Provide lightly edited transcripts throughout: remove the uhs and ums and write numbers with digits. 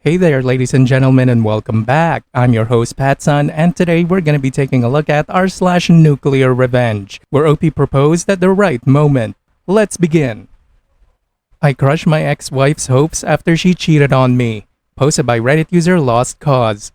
Hey there, ladies and gentlemen, and welcome back. I'm your host, Pattsun, and today we're going to be taking a look at r/nuclear revenge, where OP proposed at the right moment. Let's begin. I crushed my ex-wife's hopes after she cheated on me. Posted by Reddit user Lost Cause.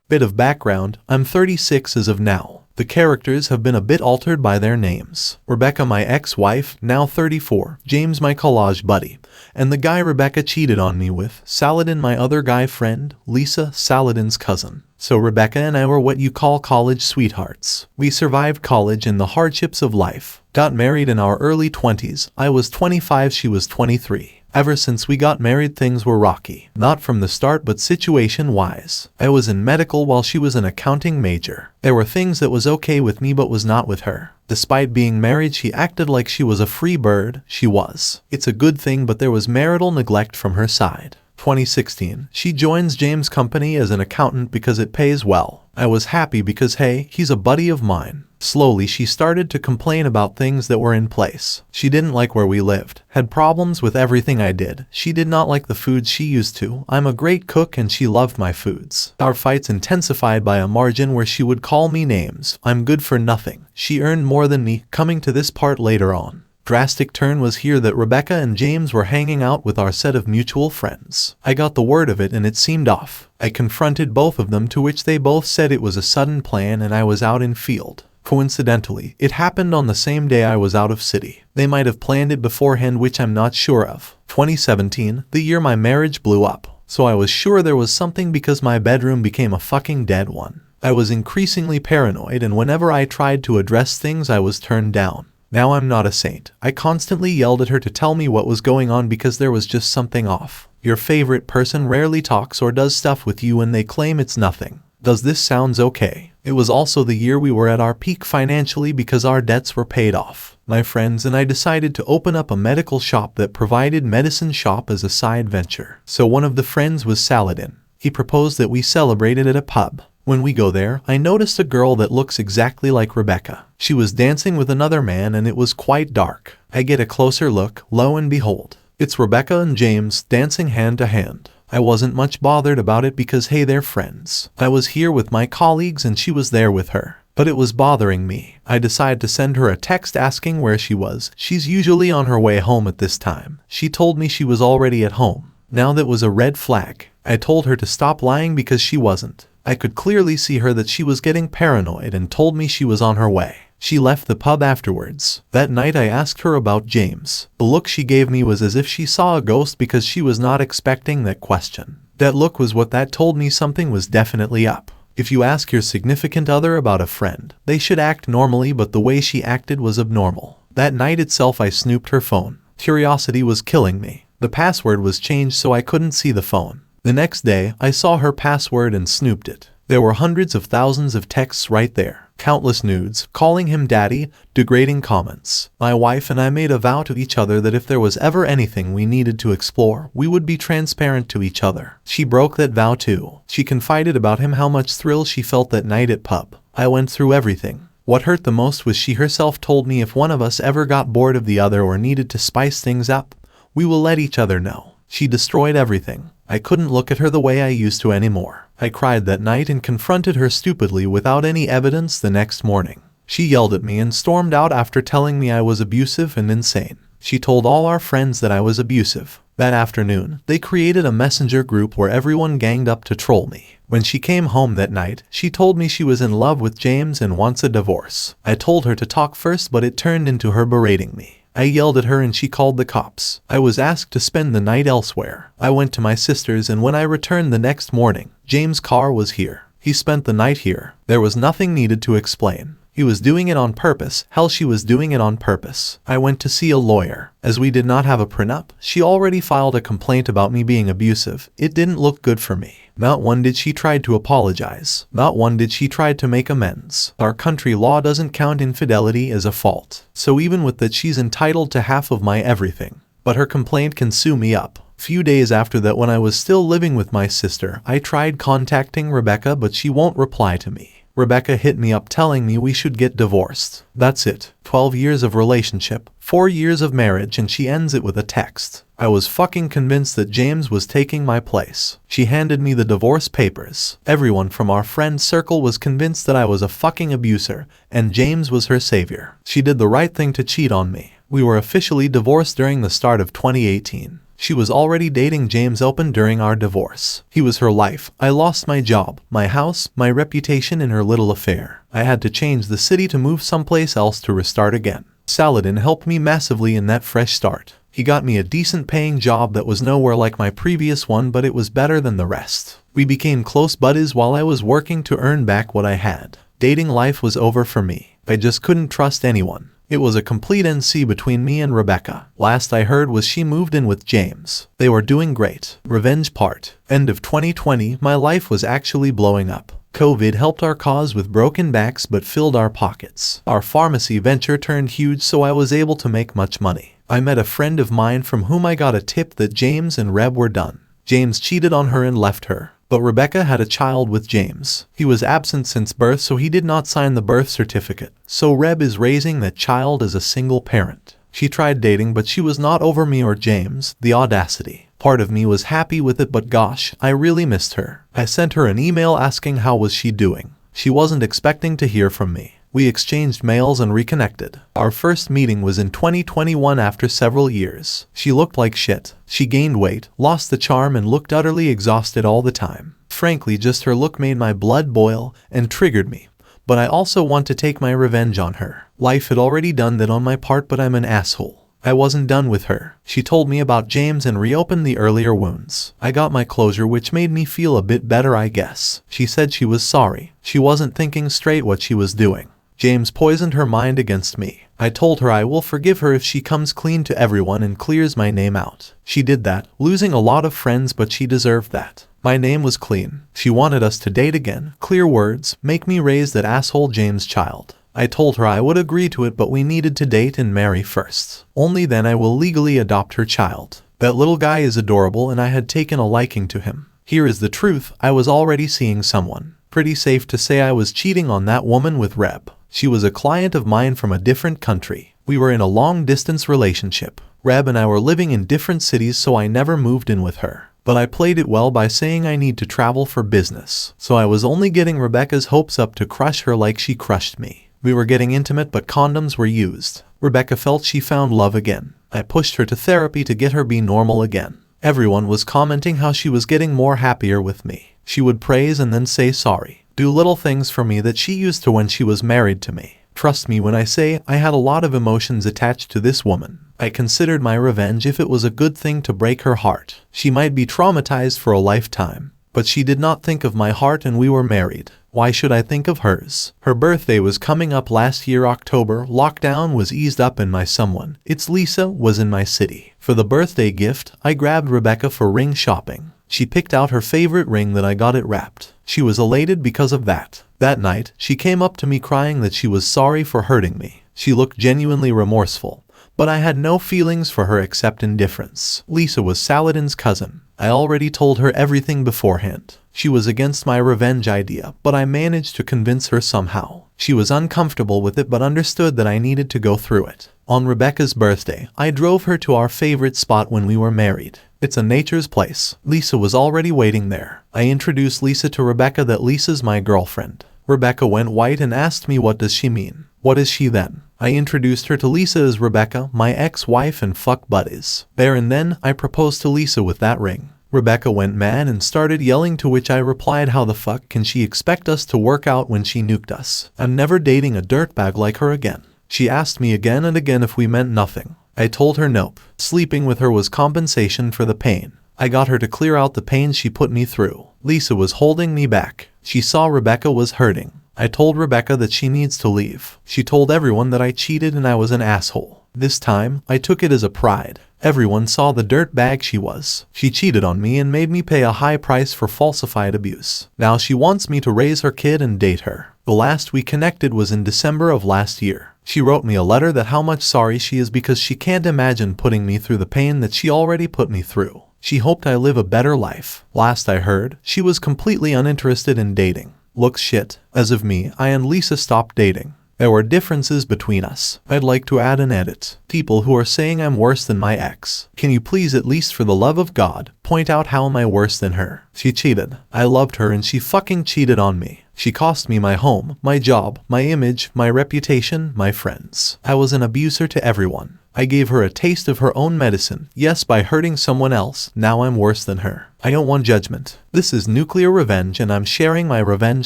Bit of background, I'm 36 as of now. The characters have been a bit altered by their names. Rebecca, my ex-wife, now 34, James, my collage buddy, and the guy Rebecca cheated on me with, Saladin, my other guy friend, Lisa, Saladin's cousin. So Rebecca and I were what you call college sweethearts. We survived college and the hardships of life. Got married in our early 20s. I was 25, she was 23. Ever since we got married, things were rocky. Not from the start, but situation-wise. I was in medical while she was an accounting major. There were things that was okay with me but was not with her. Despite being married, she acted like she was a free bird. She was. It's a good thing, but there was marital neglect from her side. 2016, she joins James' company as an accountant because it pays well. I was happy because hey, he's a buddy of mine. Slowly, she started to complain about things that were in place. She didn't like where we lived, had problems with everything I did. She did not like the foods she used to. I'm a great cook and she loved my foods. Our fights intensified by a margin where she would call me names. I'm good for nothing. She earned more than me, coming to this part later on. Drastic turn was here that Rebecca and James were hanging out with our set of mutual friends. I got the word of it and it seemed off. I confronted both of them, to which they both said it was a sudden plan and I was out in field. Coincidentally, it happened on the same day I was out of city. They might have planned it beforehand, which I'm not sure of. 2017, the year my marriage blew up. So I was sure there was something because my bedroom became a fucking dead one. I was increasingly paranoid and whenever I tried to address things I was turned down. Now I'm not a saint. I constantly yelled at her to tell me what was going on because there was just something off. Your favorite person rarely talks or does stuff with you and they claim it's nothing. Does this sounds okay? It was also the year we were at our peak financially because our debts were paid off. My friends and I decided to open up a medical shop that provided medicine shop as a side venture. So one of the friends was Saladin. He proposed that we celebrated at a pub. When we go there, I noticed a girl that looks exactly like Rebecca. She was dancing with another man and it was quite dark. I get a closer look, lo and behold, it's Rebecca and James dancing hand to hand. I wasn't much bothered about it because hey, they're friends. I was here with my colleagues and she was there with her. But it was bothering me. I decided to send her a text asking where she was. She's usually on her way home at this time. She told me she was already at home. Now that was a red flag. I told her to stop lying because she wasn't. I could clearly see her that she was getting paranoid and told me she was on her way. She left the pub afterwards. That night I asked her about James. The look she gave me was as if she saw a ghost because she was not expecting that question. That look was what that told me something was definitely up. If you ask your significant other about a friend, they should act normally, but the way she acted was abnormal. That night itself I snooped her phone. Curiosity was killing me. The password was changed so I couldn't see the phone. The next day, I saw her password and snooped it. There were hundreds of thousands of texts right there. Countless nudes, calling him daddy, degrading comments. My wife and I made a vow to each other that if there was ever anything we needed to explore, we would be transparent to each other. She broke that vow too. She confided about him how much thrill she felt that night at pub. I went through everything. What hurt the most was she herself told me if one of us ever got bored of the other or needed to spice things up, we will let each other know. She destroyed everything. I couldn't look at her the way I used to anymore. I cried that night and confronted her stupidly without any evidence the next morning. She yelled at me and stormed out after telling me I was abusive and insane. She told all our friends that I was abusive. That afternoon, they created a messenger group where everyone ganged up to troll me. When she came home that night, she told me she was in love with James and wants a divorce. I told her to talk first, but it turned into her berating me. I yelled at her and she called the cops. I was asked to spend the night elsewhere. I went to my sister's and when I returned the next morning, James' car was here. He spent the night here. There was nothing needed to explain. He was doing it on purpose. Hell, she was doing it on purpose. I went to see a lawyer. As we did not have a prenup, she already filed a complaint about me being abusive. It didn't look good for me. Not one did she try to apologize. Not one did she try to make amends. Our country law doesn't count infidelity as a fault. So even with that, she's entitled to half of my everything. But her complaint can sue me up. Few days after that, when I was still living with my sister, I tried contacting Rebecca, but she won't reply to me. Rebecca hit me up telling me we should get divorced. That's it. 12 years of relationship, 4 years of marriage, and she ends it with a text. I was fucking convinced that James was taking my place. She handed me the divorce papers. Everyone from our friend circle was convinced that I was a fucking abuser, and James was her savior. She did the right thing to cheat on me. We were officially divorced during the start of 2018. She was already dating James open during our divorce. He was her life. I lost my job, my house, my reputation in her little affair. I had to change the city to move someplace else to restart again. Saladin helped me massively in that fresh start. He got me a decent paying job that was nowhere like my previous one, but it was better than the rest. We became close buddies while I was working to earn back what I had. Dating life was over for me. I just couldn't trust anyone. It was a complete NC between me and Rebecca. Last I heard was she moved in with James. They were doing great. Revenge part. End of 2020, my life was actually blowing up. COVID helped our cause with broken backs but filled our pockets. Our pharmacy venture turned huge, so I was able to make much money. I met a friend of mine from whom I got a tip that James and Reb were done. James cheated on her and left her. But Rebecca had a child with James. He was absent since birth, so he did not sign the birth certificate. So Reb is raising that child as a single parent. She tried dating, but she was not over me or James. The audacity. Part of me was happy with it, but gosh, I really missed her. I sent her an email asking how was she doing. She wasn't expecting to hear from me. We exchanged mails and reconnected. Our first meeting was in 2021 after several years. She looked like shit. She gained weight, lost the charm, and looked utterly exhausted all the time. Frankly, just her look made my blood boil and triggered me. But I also want to take my revenge on her. Life had already done that on my part, but I'm an asshole. I wasn't done with her. She told me about James and reopened the earlier wounds. I got my closure, which made me feel a bit better, I guess. She said she was sorry. She wasn't thinking straight what she was doing. James poisoned her mind against me. I told her I will forgive her if she comes clean to everyone and clears my name out. She did that, losing a lot of friends, but she deserved that. My name was clean. She wanted us to date again. Clear words, make me raise that asshole James' child. I told her I would agree to it, but we needed to date and marry first. Only then I will legally adopt her child. That little guy is adorable and I had taken a liking to him. Here is the truth, I was already seeing someone. Pretty safe to say I was cheating on that woman with Reb. She was a client of mine from a different country. We were in a long-distance relationship. Reb and I were living in different cities, so I never moved in with her. But I played it well by saying I need to travel for business. So I was only getting Rebecca's hopes up to crush her like she crushed me. We were getting intimate, but condoms were used. Rebecca felt she found love again. I pushed her to therapy to get her be normal again. Everyone was commenting how she was getting more happier with me. She would praise and then say sorry. Do little things for me that she used to when she was married to me. Trust me when I say I had a lot of emotions attached to this woman. I considered my revenge if it was a good thing to break her heart. She might be traumatized for a lifetime. But she did not think of my heart, and we were married. Why should I think of hers? Her birthday was coming up last year, October. Lockdown was eased up and my someone, it's Lisa, was in my city. For the birthday gift, I grabbed Rebecca for ring shopping. She picked out her favorite ring that I got it wrapped. She was elated because of that. That night, she came up to me crying that she was sorry for hurting me. She looked genuinely remorseful. But I had no feelings for her except indifference. Lisa was Saladin's cousin. I already told her everything beforehand. She was against my revenge idea, but I managed to convince her somehow. She was uncomfortable with it but understood that I needed to go through it. On Rebecca's birthday, I drove her to our favorite spot when we were married. It's a nature's place. Lisa was already waiting there. I introduced Lisa to Rebecca that Lisa's my girlfriend. Rebecca went white and asked me, what does she mean? What is she then? I introduced her to Lisa as Rebecca, my ex-wife and fuck buddies. There and then, I proposed to Lisa with that ring. Rebecca went mad and started yelling, to which I replied, how the fuck can she expect us to work out when she nuked us? I'm never dating a dirtbag like her again. She asked me again and again if we meant nothing. I told her nope. Sleeping with her was compensation for the pain. I got her to clear out the pain she put me through. Lisa was holding me back. She saw Rebecca was hurting. I told Rebecca that she needs to leave. She told everyone that I cheated and I was an asshole. This time, I took it as a pride. Everyone saw the dirtbag she was. She cheated on me and made me pay a high price for falsified abuse. Now she wants me to raise her kid and date her. The last we connected was in December of last year. She wrote me a letter that how much sorry she is because she can't imagine putting me through the pain that she already put me through. She hoped I live a better life. Last I heard, she was completely uninterested in dating. looks shit. As of me, I and Lisa stopped dating. There were differences between us. I'd like to add an edit. People who are saying I'm worse than my ex. Can you please, at least for the love of God, point out how am I worse than her? She cheated. I loved her and she fucking cheated on me. She cost me my home, my job, my image, my reputation, my friends. I was an abuser to everyone. I gave her a taste of her own medicine. Yes, by hurting someone else, now I'm worse than her. I don't want judgment. This is Nuclear Revenge and I'm sharing my revenge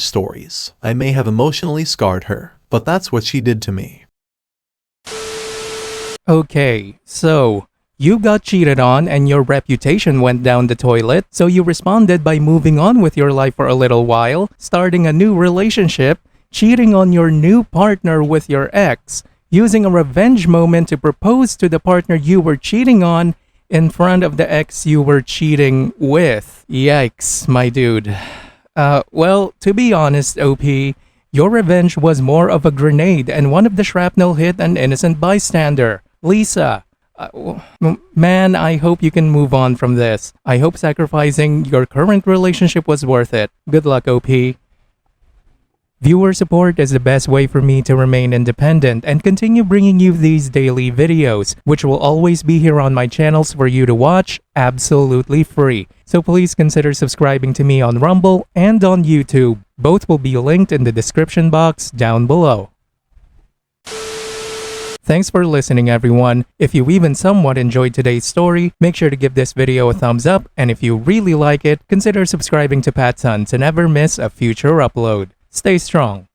stories. I may have emotionally scarred her, but that's what she did to me. Okay, so you got cheated on and your reputation went down the toilet, so you responded by moving on with your life for a little while, starting a new relationship, cheating on your new partner with your ex, using a revenge moment to propose to the partner you were cheating on in front of the ex you were cheating with. Yikes, my dude. Well, to be honest, OP, your revenge was more of a grenade and one of the shrapnel hit an innocent bystander. Lisa, man, I hope you can move on from this. I hope sacrificing your current relationship was worth it. Good luck, OP. Viewer support is the best way for me to remain independent and continue bringing you these daily videos, which will always be here on my channels for you to watch absolutely free. So please consider subscribing to me on Rumble and on YouTube. Both will be linked in the description box down below. Thanks for listening, everyone. If you even somewhat enjoyed today's story, make sure to give this video a thumbs up, and if you really like it, consider subscribing to PattSun to never miss a future upload. Stay strong.